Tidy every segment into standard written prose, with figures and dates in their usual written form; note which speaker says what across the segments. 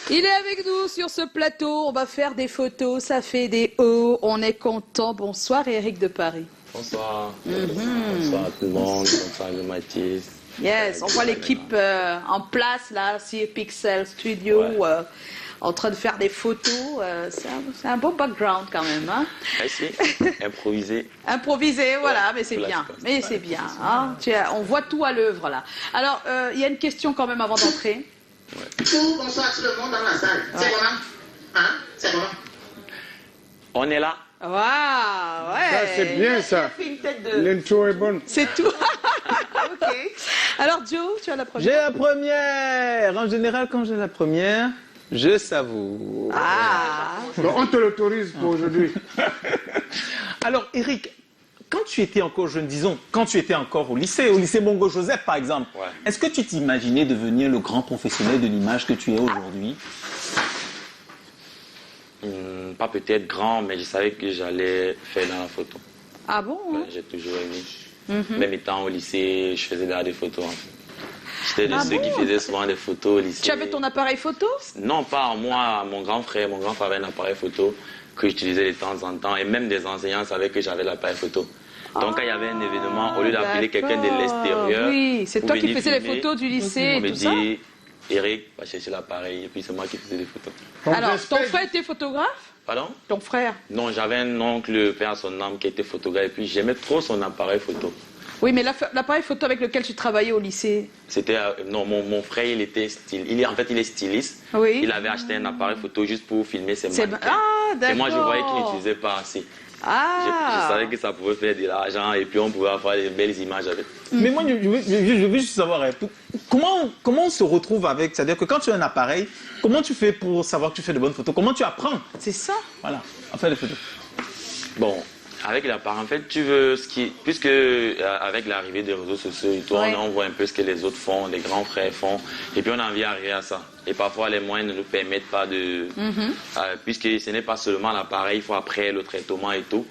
Speaker 1: Il est avec nous sur ce plateau. On va faire des photos. Ça fait des hauts. On est content. Bonsoir, Eric de Paris.
Speaker 2: Bonsoir. Bonsoir à tout le monde. Bonsoir, Mathis.
Speaker 1: Yes, on voit l'équipe en place là, sur Pixel Studio, en train de faire des photos. C'est un beau background quand même. Hein?
Speaker 2: Merci. Improvisé.
Speaker 1: Improvisé, voilà, mais c'est bien. Mais c'est bien. Hein? On voit tout à l'œuvre là. Alors, il y a une question quand même avant d'entrer.
Speaker 3: Bonsoir tout le monde dans la salle. C'est comment? Hein? C'est comment?
Speaker 2: On est là.
Speaker 1: Waouh, ouais.
Speaker 4: Ça, c'est bien ça. L'intro est bonne.
Speaker 1: C'est tout. Ok. Alors, Joe, tu as la première.
Speaker 5: J'ai la première. En général, quand j'ai la première, je savoure.
Speaker 1: Ah.
Speaker 4: Donc, on te l'autorise pour aujourd'hui.
Speaker 5: Alors, Eric, quand tu étais encore jeune, disons, quand tu étais encore au lycée Bongo Joseph, par exemple, est-ce que tu t'imaginais devenir le grand professionnel de l'image que tu es aujourd'hui?
Speaker 2: Pas peut-être grand, mais je savais que j'allais faire dans la photo.
Speaker 1: Ah bon?
Speaker 2: J'ai toujours aimé. Même étant au lycée, je faisais des photos. En fait. J'étais de ceux qui faisaient souvent des photos au lycée.
Speaker 1: Tu avais ton appareil photo?
Speaker 2: Non, pas moi, mon grand frère. Mon grand frère avait un appareil photo que j'utilisais de temps en temps. Et même des enseignants savaient que j'avais l'appareil photo. Donc quand il y avait un événement, au lieu d'appeler quelqu'un de l'extérieur,
Speaker 1: oui, c'est toi qui faisais les photos du lycée et tout ça?
Speaker 2: Eric va chercher l'appareil et puis c'est moi qui faisais des photos.
Speaker 1: Alors, ton frère était photographe?
Speaker 2: Pardon?
Speaker 1: Ton frère?
Speaker 2: Non, j'avais un oncle, père à son âme, qui était photographe et puis j'aimais trop son appareil photo.
Speaker 1: Oui, mais l'appareil photo avec lequel tu travaillais au lycée?
Speaker 2: C'était... non, mon frère, il était en fait, il est styliste.
Speaker 1: Oui.
Speaker 2: Il avait acheté un appareil photo juste pour filmer ses mannequins.
Speaker 1: Ah, d'accord.
Speaker 2: Et moi, je voyais qu'il n'utilisait pas assez.
Speaker 1: Ah.
Speaker 2: Je savais que ça pouvait faire de l'argent et puis on pouvait avoir des belles images avec.
Speaker 5: Mais moi, je veux juste savoir, comment on se retrouve avec, c'est-à-dire que quand tu as un appareil, comment tu fais pour savoir que tu fais de bonnes photos? Comment tu apprends?
Speaker 1: C'est ça.
Speaker 5: Voilà, à faire des photos.
Speaker 2: Bon, avec l'appareil, en fait, tu veux puisque avec l'arrivée des réseaux sociaux et tout, on voit un peu ce que les autres font, les grands frères font, et puis on a envie d'arriver à ça. Et parfois, les moyens ne nous permettent pas de... puisque ce n'est pas seulement l'appareil, il faut après le traitement et tout.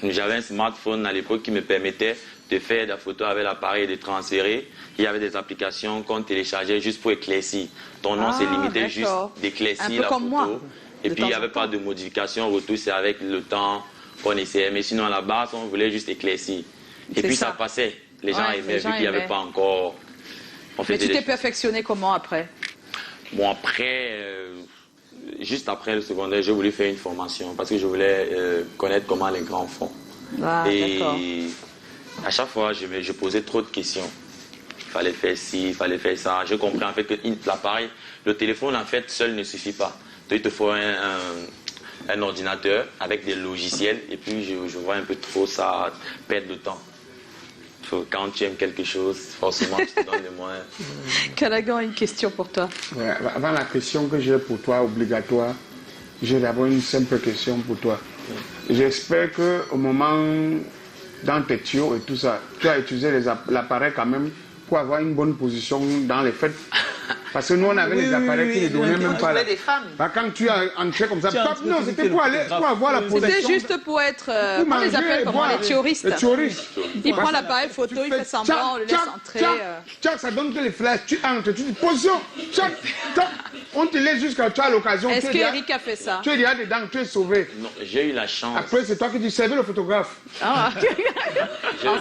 Speaker 2: J'avais un smartphone à l'époque qui me permettait de faire des photos avec l'appareil et de transférer. Il y avait des applications qu'on téléchargeait juste pour éclaircir. Ton nom, c'est limité juste d'éclaircir la photo. Moi, et puis, il n'y avait pas de modification, retour, c'est avec le temps qu'on essayait. Mais sinon, à la base, on voulait juste éclaircir. Et puis, ça passait. Les gens aimaient, vu qu'il n'y avait pas encore...
Speaker 1: Mais tu t'es perfectionné comment après?
Speaker 2: Bon, après, juste après le secondaire, j'ai voulu faire une formation parce que je voulais connaître comment les grands font.
Speaker 1: Ah,
Speaker 2: et à chaque fois, je posais trop de questions. Il fallait faire ci, il fallait faire ça. Je comprends en fait que l'appareil, le téléphone en fait seul ne suffit pas. Donc, il te faut un ordinateur avec des logiciels et puis je vois un peu trop ça perdre de temps. Quand tu aimes quelque chose, forcément, tu te donnes les moyens.
Speaker 1: Callaghan a une question pour toi.
Speaker 4: Ouais, avant la question que j'ai pour toi, obligatoire, j'ai d'abord une simple question pour toi. J'espère qu'au moment, dans tes tuyaux et tout ça, tu as utilisé l'appareil quand même pour avoir une bonne position dans les fêtes. Parce que nous, on avait les appareils qui ne donnaient même pas.
Speaker 6: Des femmes.
Speaker 4: Bah, quand tu as entré comme ça, non, c'était pour avoir la position.
Speaker 1: C'était juste pour être, on les appelle comment, les touristes.
Speaker 4: Les touristes.
Speaker 1: Il prend l'appareil photo, il fait semblant, on le laisse entrer.
Speaker 4: Ça donne que les flashs, tu entres, tu dis position, on te laisse jusqu'à tu as l'occasion.
Speaker 1: Est-ce qu'Eric a fait ça?
Speaker 4: Tu es déjà dedans, tu es sauvé.
Speaker 2: Non, j'ai eu la chance.
Speaker 4: Après, c'est toi qui dis, servez le photographe.
Speaker 1: Ah.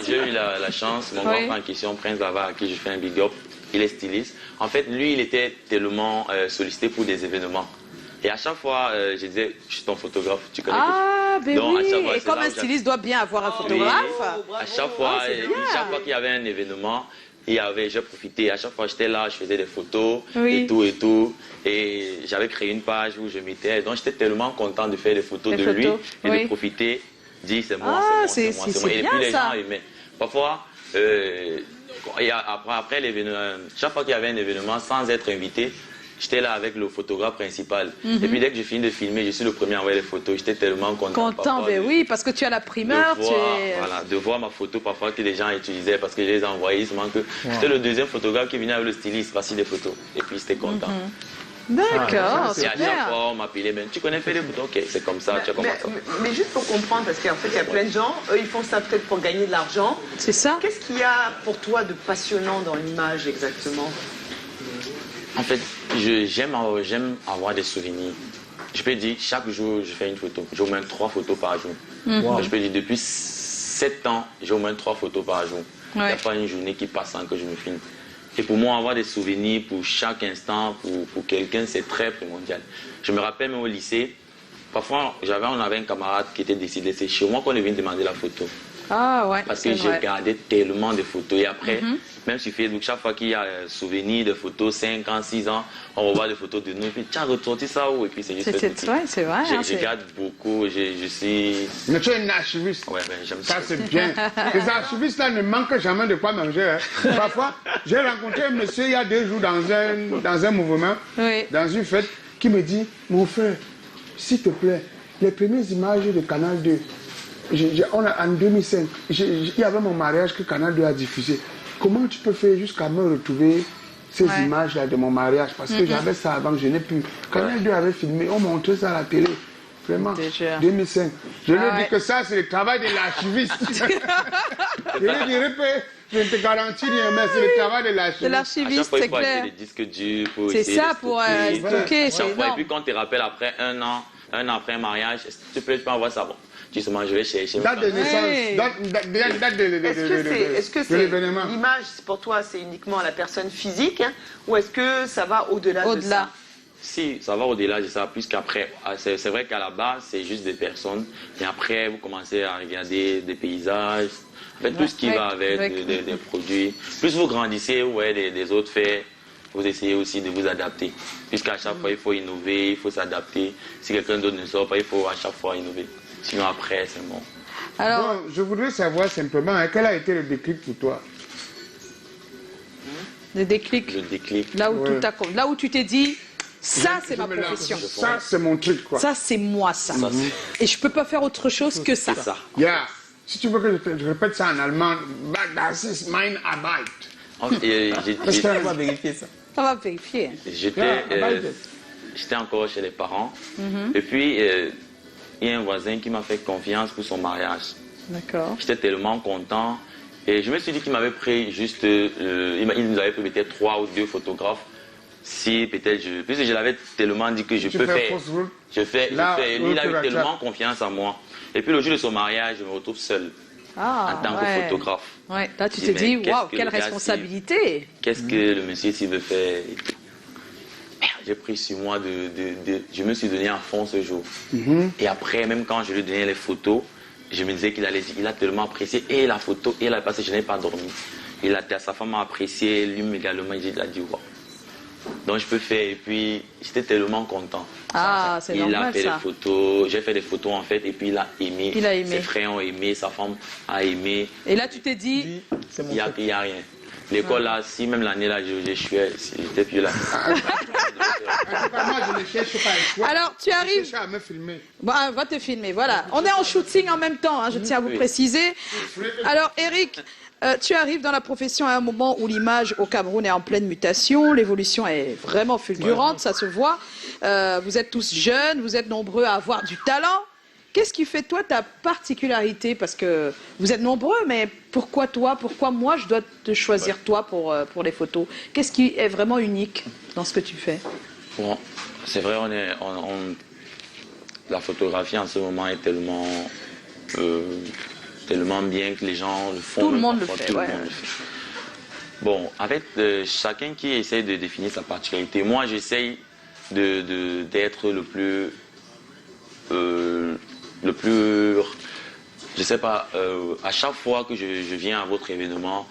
Speaker 2: J'ai eu la chance, mon grand frère en question, Prince Lava, à qui je fais un big up. Il est styliste. En fait, lui, il était tellement sollicité pour des événements. Et à chaque fois, je disais, je suis ton photographe, tu connais.
Speaker 1: Ah, ben
Speaker 2: donc,
Speaker 1: oui.
Speaker 2: Fois,
Speaker 1: et comme un styliste doit bien avoir un photographe.
Speaker 2: Oui. À chaque fois, qu'il y avait un événement, j'ai profité. À chaque fois, j'étais là, je faisais des photos et tout et tout. Et j'avais créé une page où je mettais. Donc, j'étais tellement content de faire des photos de lui et de profiter. Dire, c'est moi, c'est moi, c'est moi. Et puis, les gens aimaient. Parfois, et après l'événement, chaque fois qu'il y avait un événement, sans être invité, j'étais là avec le photographe principal. Et puis dès que je finis de filmer, je suis le premier à envoyer les photos. J'étais tellement content.
Speaker 1: Ben oui, parce que tu as la primeur.
Speaker 2: De voir ma photo parfois que les gens utilisaient parce que je les envoyais. J'étais le deuxième photographe qui venait avec le styliste, voici des photos. Et puis j'étais content.
Speaker 1: D'accord,
Speaker 2: et à chaque fois, on m'appelait, tu connais faire des boutons? Ok, c'est comme ça, tu as commencé.
Speaker 6: Mais juste pour comprendre, parce qu'en fait, il y a plein de gens, eux, ils font ça peut-être pour gagner de l'argent.
Speaker 1: C'est ça.
Speaker 6: Qu'est-ce qu'il y a pour toi de passionnant dans l'image exactement?
Speaker 2: En fait, j'aime avoir des souvenirs. Je peux dire, chaque jour, je fais une photo. J'ai au moins 3 photos par jour. Je peux dire, depuis 7 ans, j'ai au moins 3 photos par jour. Il n'y a pas une journée qui passe sans que je me filme. Et pour moi, avoir des souvenirs pour chaque instant, pour quelqu'un, c'est très primordial. Je me rappelle même au lycée, parfois, on avait un camarade qui était décidé, c'est chez moi qu'on est venu demander la photo.
Speaker 1: Ah ouais.
Speaker 2: Parce que j'ai gardé tellement de photos. Et après, même sur Facebook, chaque fois qu'il y a un souvenir de photos, 5 ans, 6 ans, on revoit des photos de nous. Et puis, tiens, ressorti ça où? Et puis, c'est juste
Speaker 1: c'est vrai.
Speaker 2: Je garde beaucoup. Je suis...
Speaker 4: Mais tu es un archiviste.
Speaker 2: Ouais, ben, j'aime ça.
Speaker 4: Ça, c'est bien. Les archivistes, là, ne manquent jamais de quoi manger. Hein. Parfois, j'ai rencontré un monsieur il y a 2 jours dans un mouvement, dans une fête, qui me dit, mon frère, s'il te plaît, les premières images de Canal 2, en 2005, il y avait mon mariage que Canal 2 a diffusé. Comment tu peux faire jusqu'à me retrouver ces images-là de mon mariage? Parce que j'avais ça avant, je n'ai plus. Canal 2 avait filmé, on montrait ça à la télé. Vraiment, 2005. Je lui ai dit que ça, c'est le travail de l'archiviste. Je lui dirais je ne te garantis rien, mais c'est le travail de l'archiviste.
Speaker 1: De l'archiviste, c'est clair.
Speaker 2: Les disques durs pour
Speaker 1: c'est ça, pour stocker, c'est énorme.
Speaker 2: Et puis quand tu te rappelles après un an après un mariage, tu peux envoyer ça. Bon, justement, je vais chercher.
Speaker 4: Date de naissance, date
Speaker 6: Est-ce que c'est l'image, pour toi, c'est uniquement la personne physique, hein, ou est-ce que ça va au-delà de ça?
Speaker 2: Si, ça va au-delà de ça, puisqu'après, c'est vrai qu'à la base, c'est juste des personnes, et après, vous commencez à regarder des paysages, en fait, tout ce qui va avec des produits. Plus vous grandissez, des autres faits, vous essayez aussi de vous adapter. Puisqu'à chaque fois, il faut innover, il faut s'adapter. Si quelqu'un d'autre ne sort pas, il faut à chaque fois innover. Sinon, après, c'est bon.
Speaker 4: Alors, je voudrais savoir simplement, quel a été le déclic pour toi?
Speaker 1: Le déclic.
Speaker 2: Le déclic.
Speaker 1: Là où tu t'es dit, ça, c'est ma profession.
Speaker 4: Ça, c'est mon truc, quoi.
Speaker 1: Ça, c'est moi, ça. Et je peux pas faire autre chose que ça.
Speaker 4: Yeah. Si tu veux que je répète ça en allemand, das ist mein Arbeit.
Speaker 5: Est-ce qu'on va vérifier ça?
Speaker 1: On va vérifier.
Speaker 2: J'étais encore chez les parents. Et puis, il y a un voisin qui m'a fait confiance pour son mariage.
Speaker 1: D'accord.
Speaker 2: J'étais tellement content. Et je me suis dit qu'il m'avait pris juste... il nous avait pris peut-être 3 ou 2 photographes. Si peut-être puisque je l'avais tellement dit que je peux faire. Je fais. Il a eu tellement confiance en moi. Et puis le jour de son mariage, je me retrouve seul. En tant que photographe.
Speaker 1: Ouais. Là, tu t'es dit, waouh, quelle responsabilité.
Speaker 2: Qu'est-ce que le monsieur s'il veut faire? J'ai pris sur moi je me suis donné à fond ce jour. Et après, même quand je lui donnais les photos, je me disais qu'il a tellement apprécié. Et la photo, parce que je n'ai pas dormi. Sa femme a apprécié, lui également, il a dit waouh. Donc je peux faire, et puis j'étais tellement content.
Speaker 1: Ah, c'est normal.
Speaker 2: Il a fait des photos, j'ai fait des photos en fait, et puis il a aimé. Ses frères ont aimé, sa femme a aimé.
Speaker 1: Et là tu t'es dit,
Speaker 2: il n'y a rien. L'école là, si même l'année là, j'étais plus là.
Speaker 4: Moi, je ne cherche pas.
Speaker 1: Alors tu arrives.
Speaker 4: Je cherche à me filmer.
Speaker 1: Bon, va te filmer, voilà. On est en shooting en même temps, hein, je tiens à vous préciser. Alors Eric, tu arrives dans la profession à un moment où l'image au Cameroun est en pleine mutation, l'évolution est vraiment fulgurante, ça se voit. Vous êtes tous jeunes, vous êtes nombreux à avoir du talent. Qu'est-ce qui fait toi ta particularité? Parce que vous êtes nombreux, mais pourquoi toi? Pourquoi moi je dois te choisir toi pour les photos? Qu'est-ce qui est vraiment unique dans ce que tu fais?
Speaker 2: Bon, c'est vrai, la photographie en ce moment est tellement bien que les gens le font.
Speaker 1: Tout le monde le fait.
Speaker 2: Bon, en fait, chacun qui essaye de définir sa particularité. Moi, j'essaye d'être le plus, je sais pas, à chaque fois que je viens à votre événement,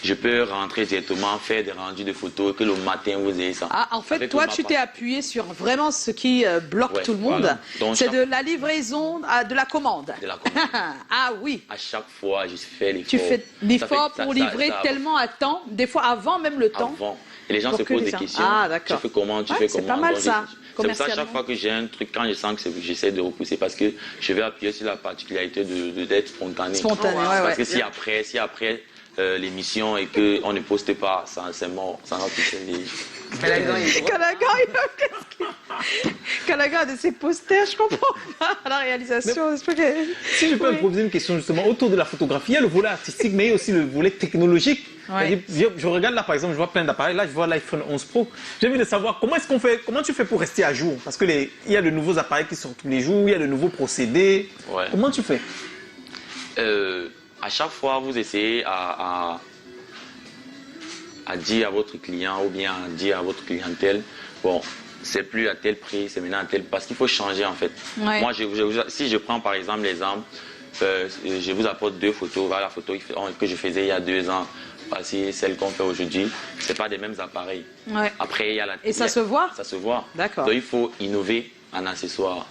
Speaker 2: je peux rentrer directement, faire des rendus de photos, que le matin vous ayez ça.
Speaker 1: Ah, en fait, toi, tu t'es appuyé sur vraiment ce qui bloque tout le monde. Voilà. C'est de la livraison de la commande.
Speaker 2: De la commande.
Speaker 1: Ah oui.
Speaker 2: À chaque fois, je fais l'effort.
Speaker 1: Tu fais l'effort pour livrer tellement à temps, des fois avant même le temps.
Speaker 2: Avant. Et les gens se posent des questions.
Speaker 1: Ah, d'accord.
Speaker 2: Tu fais comment?
Speaker 1: C'est pas mal ça.
Speaker 2: C'est pour ça, à chaque fois que j'ai un truc, quand je sens que j'essaie de repousser, parce que je vais appuyer sur la particularité d'être spontané.
Speaker 1: Spontané,
Speaker 2: Parce que si après, l'émission et qu'on ne poste pas, c'est mort, ça va plus servir.
Speaker 1: Calaga a de ses posters, je comprends pas la réalisation.
Speaker 5: Si je peux me poser une question justement autour de la photographie, il y a le volet artistique, mais il y a aussi le volet technologique.
Speaker 1: Ouais.
Speaker 5: Je regarde là, par exemple, je vois plein d'appareils. Là, je vois l'iPhone 11 Pro. J'ai envie de savoir comment tu fais pour rester à jour? Parce que il y a de nouveaux appareils qui sortent tous les jours, il y a de nouveaux procédés.
Speaker 2: Ouais.
Speaker 5: Comment tu fais?
Speaker 2: À chaque fois, vous essayez à dire à votre client ou bien à dire à votre clientèle, bon, c'est plus à tel prix, c'est maintenant à tel prix, parce qu'il faut changer en fait.
Speaker 1: Ouais.
Speaker 2: Moi, si je prends par exemple l'exemple, je vous apporte 2 photos, voilà la photo que je faisais il y a 2 ans, voici celle qu'on fait aujourd'hui, c'est pas des mêmes appareils.
Speaker 1: Ouais.
Speaker 2: Après, il y a
Speaker 1: Et ça se voit?
Speaker 2: Ça se voit.
Speaker 1: D'accord.
Speaker 2: Donc il faut innover en accessoires.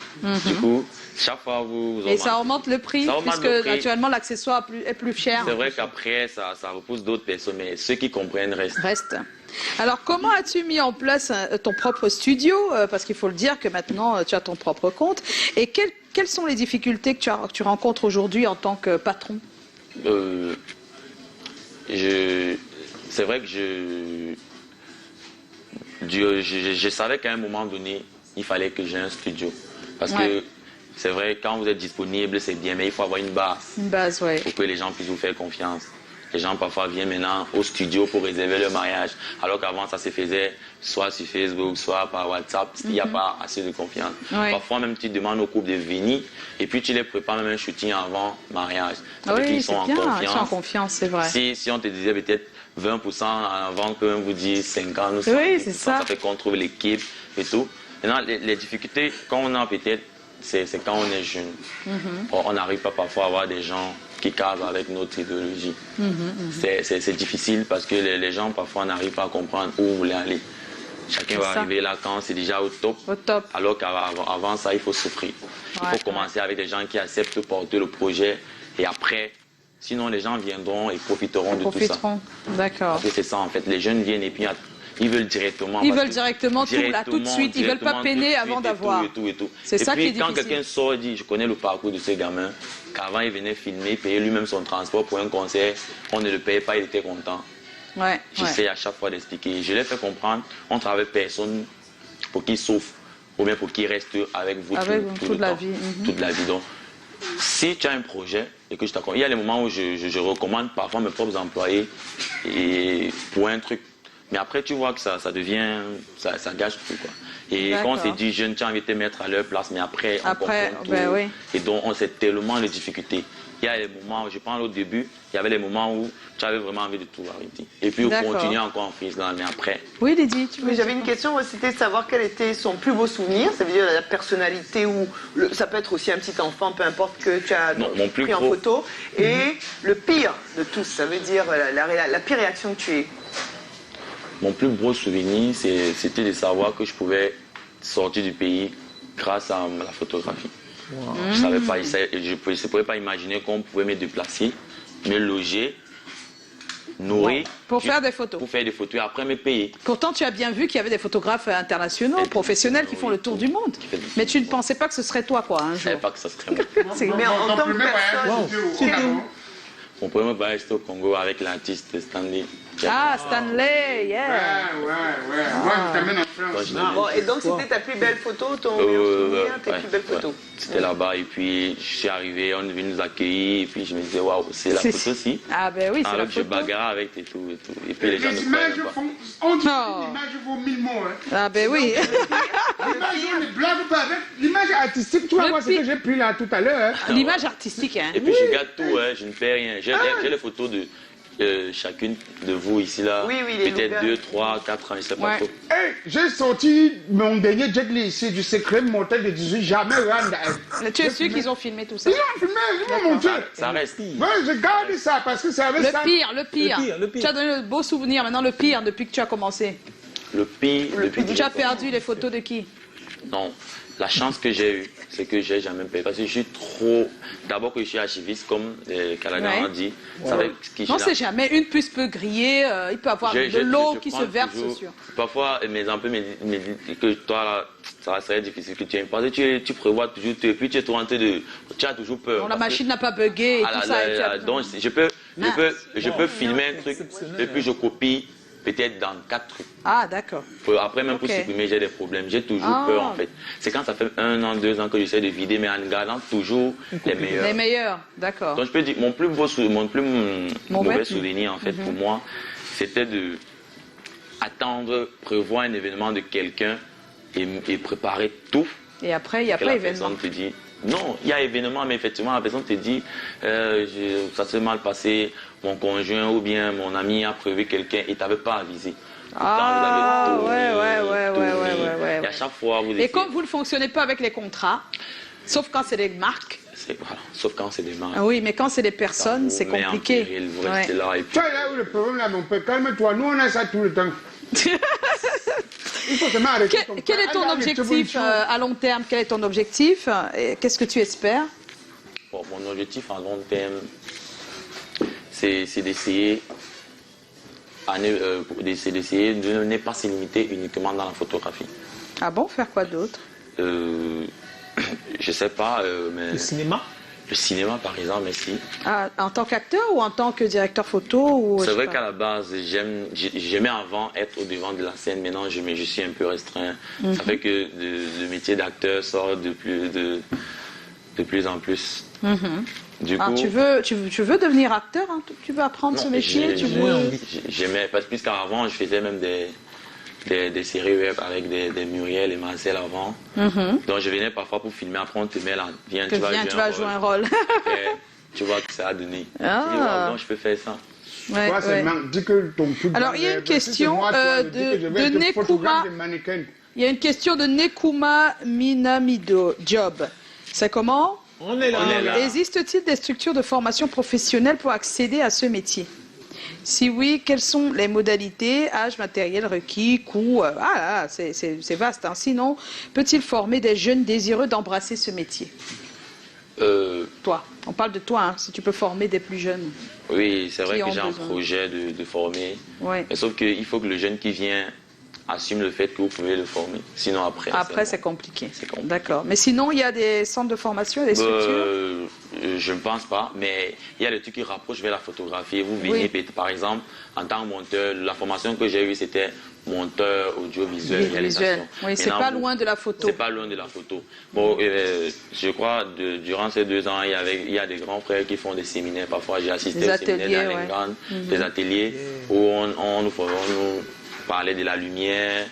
Speaker 2: Du coup, chaque fois vous
Speaker 1: Et ça augmente le prix, puisque actuellement l'accessoire est plus cher.
Speaker 2: C'est vrai qu'après, ça repousse d'autres personnes, mais ceux qui comprennent restent.
Speaker 1: Alors, comment as-tu mis en place ton propre studio? Parce qu'il faut le dire que maintenant, tu as ton propre compte. Et quelles sont les difficultés que tu rencontres aujourd'hui en tant que patron?
Speaker 2: C'est vrai que je savais qu'à un moment donné, il fallait que j'ai un studio. Parce que c'est vrai, quand vous êtes disponible, c'est bien, mais il faut avoir une base.
Speaker 1: Une base, oui.
Speaker 2: Pour que les gens puissent vous faire confiance. Les gens parfois viennent maintenant au studio pour réserver leur mariage, alors qu'avant ça se faisait soit sur Facebook, soit par WhatsApp. Il n'y a pas assez de confiance.
Speaker 1: Ouais.
Speaker 2: Parfois même tu demandes au couple de venir et puis tu les prépares même un shooting avant mariage.
Speaker 1: Oui, c'est bien, ils sont en confiance, c'est vrai.
Speaker 2: Si on te disait peut-être 20% avant que même vous disiez 50 ou 50%,
Speaker 1: oui, c'est ça.
Speaker 2: Ça fait qu'on trouve l'équipe et tout. Maintenant, les difficultés qu'on a peut-être, c'est quand on est jeune. On n'arrive pas parfois à avoir des gens qui casent avec notre idéologie. C'est difficile parce que les gens parfois n'arrivent pas à comprendre où vous voulez aller. Chacun va arriver là quand c'est déjà au top. Alors qu'avant ça, il faut souffrir. Il faut commencer avec des gens qui acceptent de porter le projet et après, sinon les gens viendront et profiteront de tout ça.
Speaker 1: D'accord.
Speaker 2: Parce que c'est ça en fait, les jeunes viennent et puis ils veulent directement.
Speaker 1: Ils veulent directement tout là, tout de suite. Ils ne veulent pas peiner avant d'avoir. C'est ça qui est difficile.
Speaker 2: Quand quelqu'un sort et dit, je connais le parcours de ce gamin, qu'avant il venait filmer, il payait lui-même son transport pour un concert, on ne le payait pas, il était content. J'essaie à chaque fois d'expliquer. Je l'ai fait comprendre, on ne travaille personne pour qu'il souffre ou bien pour qu'il reste avec vous toute la vie. Toute la vie. Donc, si tu as un projet et que je t'accompagne, il y a des moments où je recommande parfois mes propres employés et pour un truc. Mais après, tu vois que ça devient, ça gâche tout, quoi. Et quand on s'est dit, jeune, tu as envie de te mettre à leur place, mais après on comprend tout. Et donc, on sait tellement de difficultés. Il y a des moments, je prends au début, il y avait des moments où tu avais vraiment envie de tout arrêter. Et puis, on continue encore en freelance, mais après.
Speaker 1: Oui, Lydie,
Speaker 6: j'avais une question, c'était de savoir quel était son plus beau souvenir. Ça veut dire la personnalité ou ça peut être aussi un petit enfant, peu importe que tu as pris en photo. Et le pire de tous, ça veut dire la pire réaction que tu aies.
Speaker 2: Mon plus gros souvenir, c'était de savoir que je pouvais sortir du pays grâce à la photographie. Je savais pas, je ne pouvais pas imaginer qu'on pouvait me déplacer, me loger, nourrir.
Speaker 1: Pour faire des photos.
Speaker 2: Pour faire des photos et après me payer.
Speaker 1: Pourtant, tu as bien vu qu'il y avait des photographes internationaux, professionnels qui font le tour du monde. Mais tu ne pensais pas que ce serait toi, quoi, un jour.
Speaker 2: Je ne savais pas que ce serait moi.
Speaker 6: Mais en tant que personne...
Speaker 2: Mon premier voyage c'était au Congo avec l'artiste Stanley.
Speaker 1: Ah, Stanley, yeah.
Speaker 4: Ouais. Moi, je t'amène en France.
Speaker 6: Bon, et donc, c'était ta plus belle photo, ton meilleur souvenir, tes plus belles photos.
Speaker 2: C'était là-bas, et puis je suis arrivé, on est venu nous accueillir, et puis je me disais, waouh, c'est la photo aussi.
Speaker 1: Ah, ben oui, c'est la photo.
Speaker 2: Je bagarre avec et tout. Et puis les gens ne
Speaker 4: images on dit que l'image vaut 1000 mots.
Speaker 1: Ah, ben oui.
Speaker 4: L'image, on ne blague pas avec. L'image artistique, tu vas voir ce que j'ai pris là tout à l'heure.
Speaker 1: L'image artistique, hein.
Speaker 2: Et puis je garde tout, je ne fais rien. J'ai les photos de chacune de vous ici là, peut-être 2, 3, 4 ans, je ne sais pas trop.
Speaker 4: J'ai sorti mon dernier Jet Li ici du secret mortel de 18, jamais rien.
Speaker 1: Tu es sûr qu'ils ont filmé tout ça?
Speaker 4: Ils ont filmé, ils m'ont montré.
Speaker 2: Ça reste.
Speaker 4: Moi, je garde ça parce que ça avait ça.
Speaker 1: Le pire. Tu as donné de beaux souvenirs, maintenant le pire depuis que tu as commencé.
Speaker 2: Le pire depuis que
Speaker 1: tu as perdu les photos de qui?
Speaker 2: Non, la chance que j'ai eue, c'est que j'ai jamais payé. Parce que je suis trop. D'abord que je suis archiviste, comme Calaga a dit.
Speaker 1: Non, c'est jamais. Une puce peut griller, il peut avoir de l'eau qui se verse sur.
Speaker 2: Parfois, mes emplois me disent que toi, là, ça serait difficile que tu aimes. Parce que tu prévois toujours, puis tu es trop en train de. Tu as toujours peur.
Speaker 1: Non, la machine n'a pas bugué et tout ça.
Speaker 2: Donc, je peux. Je peux filmer un truc et puis je copie peut-être dans 4 trucs.
Speaker 1: Ah, d'accord.
Speaker 2: Après, même pour supprimer, j'ai des problèmes. J'ai toujours peur, en fait. C'est quand ça fait 1 an, 2 ans que j'essaie de vider, mais en gardant toujours les meilleurs.
Speaker 1: Les meilleurs, d'accord.
Speaker 2: Donc, je peux dire, mon plus mauvais souvenir, en fait, pour moi, c'était de attendre, prévoir un événement de quelqu'un et préparer tout.
Speaker 1: Et après, il n'y a pas événement.
Speaker 2: Te dit, non, il y a événement, mais effectivement, la personne te dit, ça s'est mal passé, mon conjoint ou bien mon ami a prévu quelqu'un et tu n'avais pas avisé.
Speaker 1: Ah, ouais.
Speaker 2: Et à chaque fois, vous
Speaker 1: Et comme vous ne fonctionnez pas avec les contrats, sauf quand c'est des marques.
Speaker 2: Voilà, sauf quand c'est des marques.
Speaker 1: Ah oui, mais quand c'est des personnes, c'est compliqué.
Speaker 2: Vous restez là et puis...
Speaker 4: Tu vois là où le problème là, mon père, calme-toi, nous on a ça tout le temps. Il faut seulement arrêter ton
Speaker 1: Quel est ton objectif à long terme? Quel est ton objectif? Qu'est-ce que tu espères?
Speaker 2: Bon, mon objectif à long terme, c'est d'essayer de ne pas se limiter uniquement dans la photographie.
Speaker 1: Ah bon? Faire quoi d'autre?
Speaker 2: Je sais pas, mais...
Speaker 5: Le cinéma?
Speaker 2: Le cinéma, par exemple, merci.
Speaker 1: Ah, en tant qu'acteur ou en tant que directeur photo?
Speaker 2: C'est vrai qu'à la base, j'aimais avant être au devant de la scène. Maintenant, je suis un peu restreint. Ça fait que le métier d'acteur sort de plus en plus. Du coup,
Speaker 1: tu veux devenir acteur, hein? Tu veux apprendre ce métier?
Speaker 2: J'aimais, parce que puisqu'avant, je faisais même des séries web avec des Muriel et Marcel avant. Donc je venais parfois pour filmer, après on te met là, viens, tu vas jouer un rôle. Tu vois que ça a donné. Je dis, non, je peux faire ça.
Speaker 4: Dis que ton public.
Speaker 1: Alors il y a une question de Nekuma. Il y a une question de Nekuma Minamido Job. C'est comment?
Speaker 5: On est là.
Speaker 1: Existe-t-il des structures de formation professionnelle pour accéder à ce métier? Si oui, quelles sont les modalités, âge, matériel requis, coût? C'est vaste. Hein. Sinon, peut-il former des jeunes désireux d'embrasser ce métier? Toi, on parle de toi, hein, si tu peux former des plus jeunes.
Speaker 2: Oui, c'est vrai que j'ai un projet de former.
Speaker 1: Ouais.
Speaker 2: Mais sauf qu'il faut que le jeune qui vient assume le fait que vous pouvez le former. Sinon, après
Speaker 1: c'est compliqué. D'accord. Mais sinon, il y a des centres de formation, des structures?
Speaker 2: Je ne pense pas, mais il y a des trucs qui rapprochent vers la photographie. Vous venez, par exemple, en tant que monteur, la formation que j'ai eue, c'était monteur audiovisuel, réalisation.
Speaker 1: Oui, c'est pas loin de la photo.
Speaker 2: C'est pas loin de la photo. Bon, je crois, durant ces 2 ans, il y a des grands frères qui font des séminaires. Parfois, j'ai assisté au séminaire d'Alengan, des ateliers où on nous parlait de la lumière,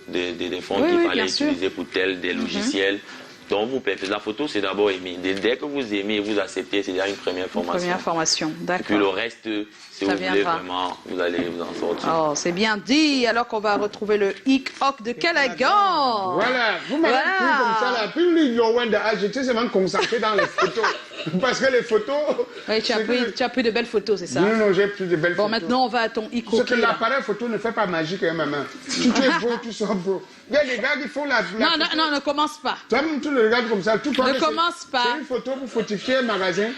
Speaker 2: des fonds qu'il fallait utiliser pour des logiciels. Donc, vous faites la photo, c'est d'abord aimer. Dès que vous aimez, vous acceptez, c'est déjà une première formation.
Speaker 1: D'accord.
Speaker 2: Et puis le reste, si vous voulez vraiment, vous allez vous en sortir.
Speaker 1: Oh, c'est bien dit. Alors qu'on va retrouver le hic-hoc de Callaghan.
Speaker 4: Voilà, vous m'avez pris comme ça là. Puis lui, j'étais seulement concentré dans les photos. Parce que les photos...
Speaker 1: Oui, tu as pris de belles photos, c'est ça?
Speaker 4: Non, j'ai pris de belles photos.
Speaker 1: Bon, maintenant, on va à ton hic-hoc.
Speaker 4: C'est que l'appareil photo ne fait pas magique, hein, maman. Si tu es beau, tu seras beau. Il y a des gars qui font la
Speaker 1: Non, ne commence pas.
Speaker 4: Tu le regardes comme ça.
Speaker 1: Ne commence pas.
Speaker 4: C'est une photo pour photifier un magasin.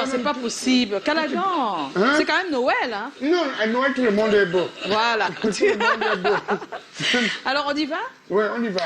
Speaker 1: C'est pas possible. Callaghan, c'est quand même Noël, hein?
Speaker 4: Non, à Noël, tout le monde est beau.
Speaker 1: Voilà.
Speaker 4: Tout le monde est beau.
Speaker 1: Alors, on y va?
Speaker 4: Oui, on y va.